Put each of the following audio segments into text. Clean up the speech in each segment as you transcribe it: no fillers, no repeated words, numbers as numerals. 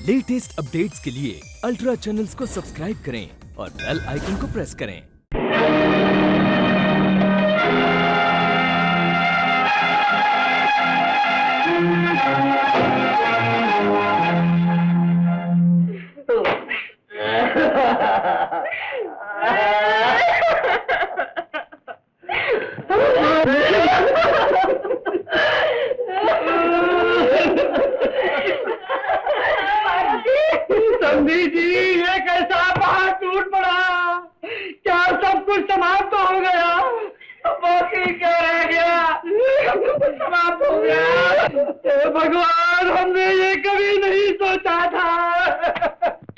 Latest updates के लिए ultra channels को सब्सक्राइब करें और बेल आइकन को प्रेस करें। समझी जी, ये कैसा पहाड़ टूट पड़ा? क्या सब कुछ समाप्त हो गया? बाकी क्या रह गया? सब कुछ समाप्त हो गया। भगवान, हमने ये कभी नहीं सोचा था।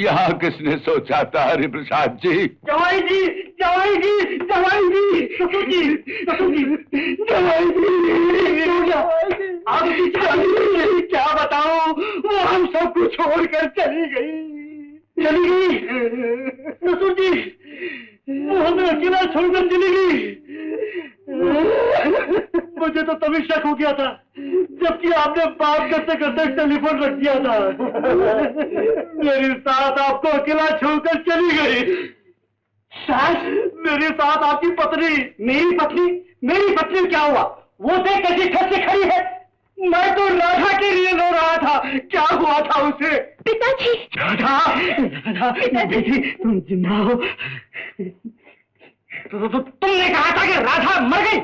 यहाँ किसने सोचा था हरिप्रसाद जी? जवाई जी, जवाई जी, जवाई जी, ससुर जी, ससुर जी, जवाई जी, आपकी जवाई क्या बताऊं, वो हम सब कुछ छोड़कर चली गई। चली गई ससुर जी, वो हमें अकेला छोड़कर चली गई। मुझे तो तभी शक हो गया था जबकि आपने बात करते करते टेलीफोन रख दिया था। मेरी साथ आपको अकेला छोड़कर चली गई। सास, मेरे साथ आपकी पत्नी। मेरी पत्नी? मेरी पत्नी क्या हुआ? वो देख कैसी छत से खड़ी है। मैं तो राधा के लिए रो रहा था। क्या हुआ था उसे? पिताजी। राधा, राधा, बेटी तुम जिंदा हो। तुमने कहा था कि राधा मर गई।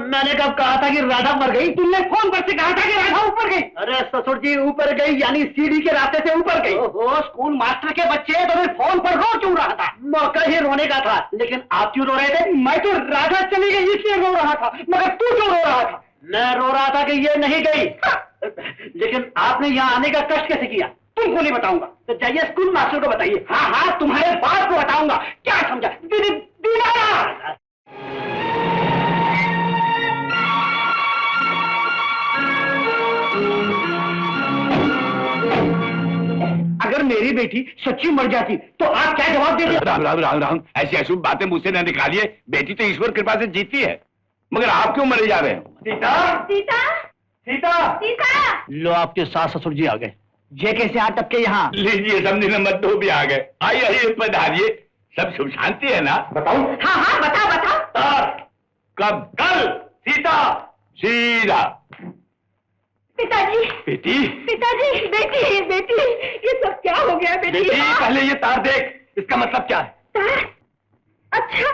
मैंने कब कहा था कि राधा मर गई? तुमने फोन पर से कहा था कि राधा ऊपर गई। अरे ससुर जी, ऊपर गई यानी सीढ़ी के रास्ते से ऊपर गई। ओहो, स्कूल मास्टर के बच्चे तो मैं फोन पर रो क्यों रहा था? मौका ही रोने का था। लेकिन आप क्यों रो रहे थे? मैं तो राधा चली गई इसलिए रो रहा था। मगर तू क्यों रो रहा था? मैं रो रहा था कि ये नहीं गई। लेकिन आपने यहाँ आने का कष्ट कैसे किया? तुमको नहीं बताऊंगा। तो जाइए स्कूल मास्टर को बताइए। हाँ हाँ, तुम्हारे बाप को बताऊंगा। क्या समझा? अगर मेरी बेटी सच्ची मर जाती तो आप क्या जवाब देते? राम राम राम राम, ऐसी अशुभ बातें मुझसे न निकालिए। बेटी तो ईश्वर कृपा से जीती है, मगर आप क्यों मरे जा रहे हो? सीता, सीता, सीता, सीता। लो आपके सास ससुर जी आ गए। ये कैसे आ टपके यहाँ? लीजिए, समझी नंबर 2 भी आ गए। आइए आइए, पधारिए। सब शुभ शांति है ना? बताओ। हाँ हाँ, बताओ बताओ। कब? कल। सीता, सीधा। पिताजी, बेटी, पिताजी, बेटी, बेटी, ये सब क्या हो गया बेटी? बेटी पहले ये तार देख, इसका मतलब क्या है? तार? अच्छा,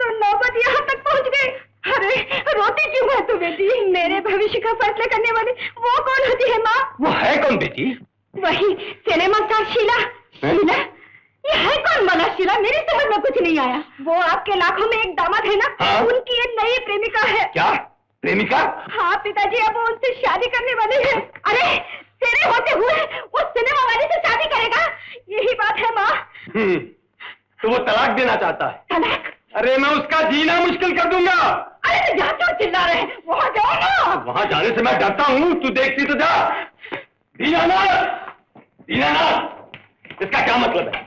तो नौबत यहाँ तक पहुँच गई। अरे रोती क्यों है तू बेटी? मेरे भविष्य का फैसला करने वाली वो कौन होती है माँ? वो है कौन बेटी? वही सिनेमा स्टार शीला। शीला? ये है कौन भला शीला? मेरी समझ में कुछ नहीं आया। वो आपके लाखों में एक दामाद है ना? हाँ? उनकी एक नई प्रेमिका है। क्या प्रेमिका? हाँ पिताजी, अब वो उनसे शादी करने वाले हैं। अरे तेरे होते हुए वो सिनेमा वाले से शादी करेगा, यही बात है माँ। तो वो तलाक देना चाहता है। तलाक? अरे मैं उसका जीना मुश्किल कर दूंगा। अरे तो यहाँ क्यों चिल्ला रहे हैं? वहाँ जाओ ना। वहां जाने से मैं डरता हूँ, तू देखती तो जा। दीनानाथ, दीनानाथ, इसका क्या मतलब है?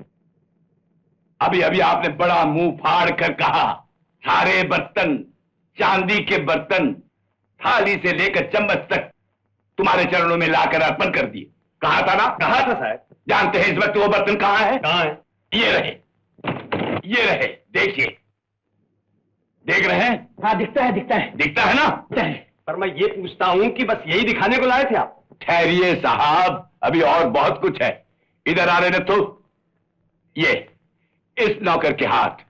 अभी अभी आपने बड़ा मुंह फाड़ कर कहा सारे बर्तन, चांदी के बर्तन, थाली से लेकर चम्मच तक तुम्हारे चरणों में लाकर अर्पण कर दिए। कहा था ना? कहा था साहब। जानते हैं इस वक्त वो बर्तन कहाँ है? कहाँ है? ये रहे, ये रहे, देखिए। देख रहे हैं? हाँ दिखता है, दिखता है। दिखता है ना? पर मैं ये पूछता हूँ कि बस यही दिखाने को लाए थे आप? ठहरिए साहब, अभी और बहुत कुछ है। इधर आ रहे न तो। ये इस नौकर के हाथ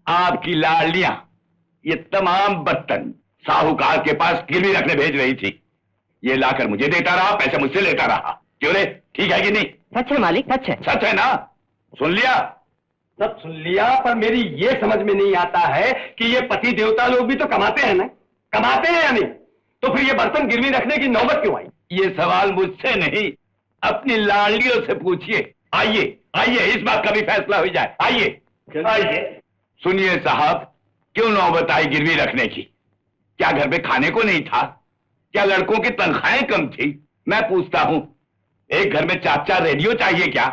आपकी लाड़लियां, ये तमाम बर्तन साहूकार के पास गिरवी रखने भेज रही थी। ये लाकर मुझे देता रहा, पैसे मुझसे लेता रहा। क्यों रे, ठीक है कि नहीं? सच है मालिक, सच है। सच है ना? सुन लिया? सब सुन लिया, पर मेरी ये समझ में नहीं आता है कि ये पति देवता लोग भी तो कमाते हैं ना? कमाते हैं या नहीं? तो फिर ये बर्तन गिरवी रखने की नौबत क्यों आई? ये सवाल मुझसे नहीं, अपनी लाड़लियों से पूछिए। आइए आइए, इस बात का भी फैसला हो जाए। आइए आइए। सुनिए साहब, क्यों नौबत आई गिरवी रखने की? क्या घर में खाने को नहीं था? क्या लड़कों की तनख्वाहें कम थी? मैं पूछता हूं, एक घर में 4-4 रेडियो चाहिए क्या?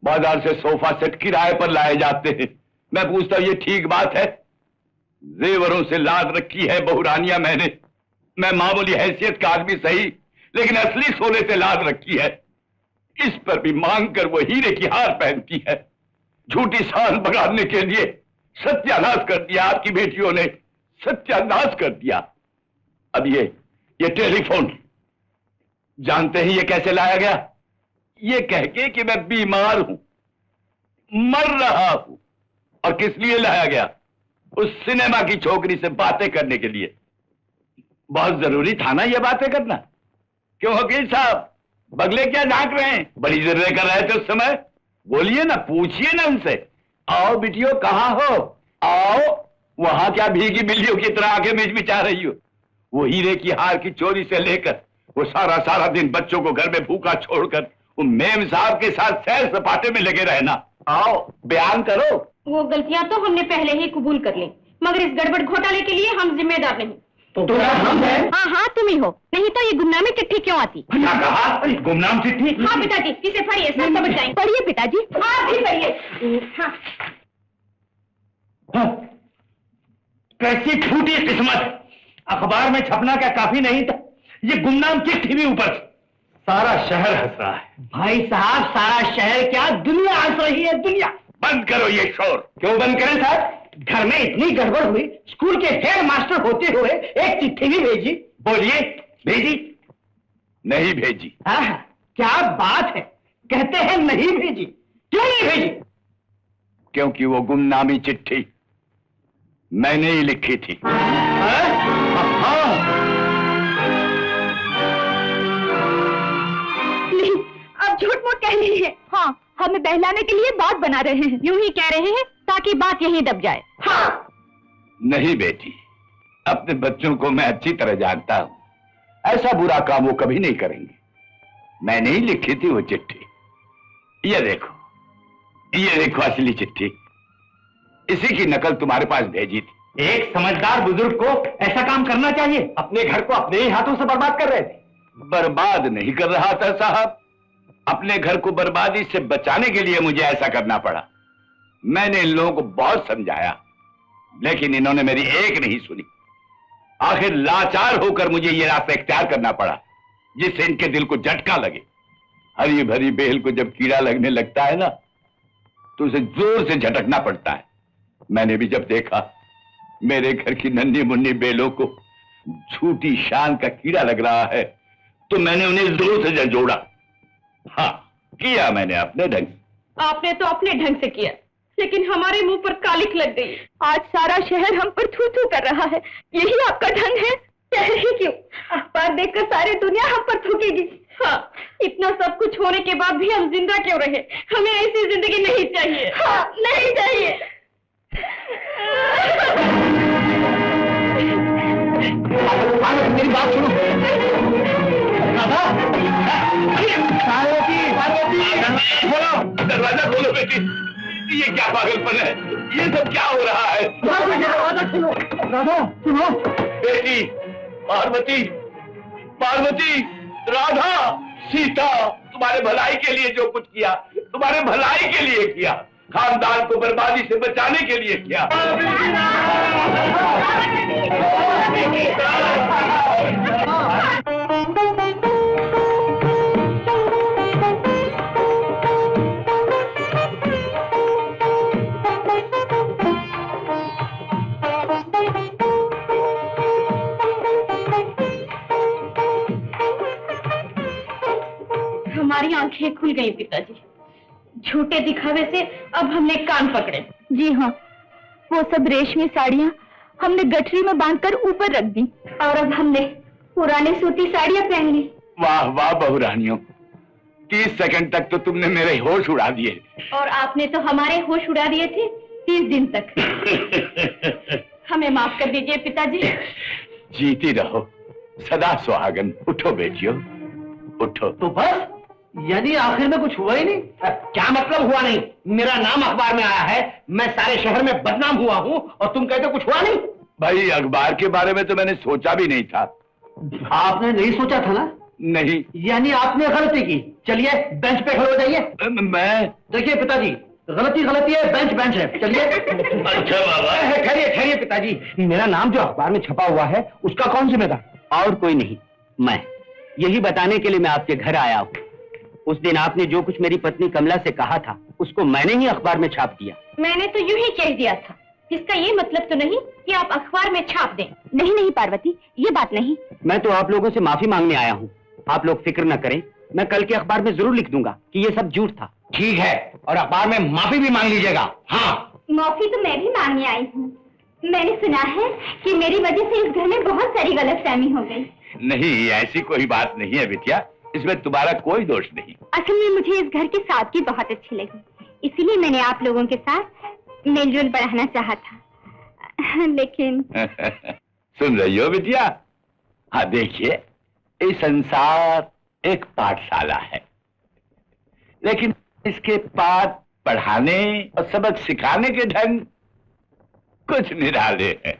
बाजार से सोफा सेट किराए पर लाए जाते हैं। मैं पूछता हूं, ये ठीक बात है? जेवरों से लाद रखी है बहुरानियां मैंने। मैं मामूली हैसियत का आदमी सही, लेकिन असली सोने से लाद रखी है। इस पर भी मांग कर वो हीरे की हार पहनती है। झूठी शान बगाड़ने के लिए सत्यानाश कर दिया आपकी बेटियों ने, सत्यानाश कर दिया। अब ये टेलीफोन जानते हैं ये कैसे लाया गया? ये कह के कि मैं बीमार हूं, मर रहा हूं। और किस लिए लाया गया? उस सिनेमा की छोकरी से बातें करने के लिए। बहुत जरूरी था ना ये बातें करना? क्यों वकील साहब, बगले क्या झांक रहे हैं? बड़ी जरूरत कर रहे थे उस समय। बोलिए ना, पूछिए ना उनसे। आओ बिटियो, कहाँ हो? आओ। वहां क्या भीगी बिल्लियों की तरह आके मिचमिचा रही हो? वो हीरे की हार की चोरी से लेकर वो सारा दिन बच्चों को घर में भूखा छोड़कर वो मेम साहब के साथ सैर सपाटे में लगे रहना। आओ बयान करो। वो गलतियां तो हमने पहले ही कबूल कर ली, मगर इस गड़बड़ घोटाले के लिए हम जिम्मेदार नहीं। तो हम हैं? हाँ, तुम ही हो, नहीं तो ये गुमनामी चिट्ठी क्यों आती? क्या कहा? गुमनाम चिट्ठी? हाँ पिताजी, इसे पढ़िए, सब समझ जाएंगे। पढ़िए पिताजी। आप भी पढ़िए। हाँ। कैसी फूटी किस्मत! अखबार में छपना क्या काफी नहीं था, ये गुमनाम चिट्ठी भी ऊपर से। सारा शहर हंस रहा है। भाई साहब, सारा शहर क्या, दुनिया हंस रही है, दुनिया। बंद करो ये शोर। क्यों बंद करें साहब? घर में इतनी गड़बड़ हुई, स्कूल के हेड मास्टर होते हुए एक चिट्ठी भी भेजी। बोलिए, भेजी? नहीं भेजी। हाँ, क्या बात है, कहते हैं नहीं भेजी। क्यों नहीं भेजी? क्योंकि वो गुमनामी चिट्ठी मैंने ही लिखी थी। नहीं, अब झूठ मूठ कह रही है। हाँ, हमें बहलाने के लिए बात बना रहे हैं। यूं ही कह रहे हैं ताकि बात यहीं दब जाए। हाँ। नहीं बेटी, अपने बच्चों को मैं अच्छी तरह जानता हूं। ऐसा बुरा काम वो कभी नहीं करेंगे। मैंने ही लिखी थी वो चिट्ठी। ये देखो असली चिट्ठी। इसी की नकल तुम्हारे पास भेजी थी। एक समझदार बुजुर्ग को ऐसा काम करना चाहिए। अपने घर को अपने ही हाथों से बर्बाद कर रहे थे। बर्बाद नहीं कर रहा था साहब, अपने घर को बर्बादी से बचाने के लिए मुझे ऐसा करना पड़ा। मैंने इन लोगों को बहुत समझाया, लेकिन इन्होंने मेरी एक नहीं सुनी। आखिर लाचार होकर मुझे यह रास्ता इख्तियार करना पड़ा जिससे इनके दिल को झटका लगे। हरी भरी बेल को जब कीड़ा लगने लगता है ना, तो उसे जोर से झटकना पड़ता है। मैंने भी जब देखा मेरे घर की नन्ही मुन्नी बेलों को झूठी शान का कीड़ा लग रहा है, तो मैंने उन्हें जोर से झंझोड़ा। हाँ, किया मैंने अपने ढंग से। आपने तो अपने ढंग से किया, लेकिन हमारे मुंह पर कालिख लग गई। आज सारा शहर हम पर थू थू कर रहा है। यही आपका ढंग है? ही क्यों, अखबार देखकर सारी दुनिया हम पर थूकेगी। हाँ, इतना सब कुछ होने के बाद भी हम जिंदा क्यों रहे? हमें ऐसी जिंदगी नहीं चाहिए। हाँ, नहीं चाहिए। मेरी बात सुनो। बोलो, दरवाजा खोलो बेटी। ये क्या पागलपन है? ये सब क्या हो रहा है? दरवाजा सुनो। राधा, सुनो। बेटी, पार्वती, राधा, सीता, तुम्हारे भलाई के लिए जो कुछ किया, तुम्हारे भलाई के लिए किया, खानदान को बर्बादी से बचाने के लिए किया। हमारी आंखें खुल गई पिताजी। झूठे दिखावे से अब हमने कान पकड़े। जी हाँ, वो सब रेशमी साड़ियाँ हमने गठरी में बांधकर ऊपर रख दी, और अब हमने पुरानी सूती साड़ियाँ पहन ली। वाह वाह बहुरानियों, 30 सेकंड तक तो तुमने मेरे होश उड़ा दिए। और आपने तो हमारे होश उड़ा दिए थे 30 दिन तक। हमें माफ कर दीजिए पिताजी। जीती रहो, सदा सुहागन। उठो बेटियों, उठो। तो बस, यानी आखिर में कुछ हुआ ही नहीं? क्या मतलब हुआ नहीं? मेरा नाम अखबार में आया है, मैं सारे शहर में बदनाम हुआ हूँ, और तुम कहते कुछ हुआ नहीं? भाई, अखबार के बारे में तो मैंने सोचा भी नहीं था। आपने नहीं सोचा था ना? नहीं। यानी आपने गलती की। चलिए बेंच पे खड़े हो जाइए। मैं? देखिए पिताजी, गलती है, बेंच है। चलिए। अच्छा बाबा। खैरिए पिताजी, मेरा नाम जो अखबार में छपा हुआ है उसका कौन जिम्मेदार? और कोई नहीं, मैं। यही बताने के लिए मैं आपके घर आया हूँ। उस दिन आपने जो कुछ मेरी पत्नी कमला से कहा था उसको मैंने ही अखबार में छाप दिया। मैंने तो यूं ही कह दिया था। इसका ये मतलब तो नहीं कि आप अखबार में छाप दें। नहीं नहीं पार्वती, ये बात नहीं। मैं तो आप लोगों से माफी मांगने आया हूँ। आप लोग फिक्र न करें, मैं कल के अखबार में जरूर लिख दूंगा कि ये सब झूठ था। ठीक है, और अखबार में माफी भी मांग लीजिएगा। हाँ, माफी तो मैं भी मांगने आई हूँ। मैंने सुना है कि मेरी वजह से इस घर में बहुत सारी गलतफहमी हो गई। नहीं, ऐसी कोई बात नहीं है बिटिया, इसमें तुम्हारा कोई दोष नहीं। असल में मुझे इस घर की सादगी बहुत अच्छी लगी, इसीलिए मैंने आप लोगों के साथ मेलजोल बढ़ाना चाहा था, लेकिन सुन रही हो बिटिया? हाँ देखिए, ये संसार एक पाठशाला है, लेकिन इसके पाठ पढ़ाने और सबक सिखाने के ढंग कुछ निराले हैं।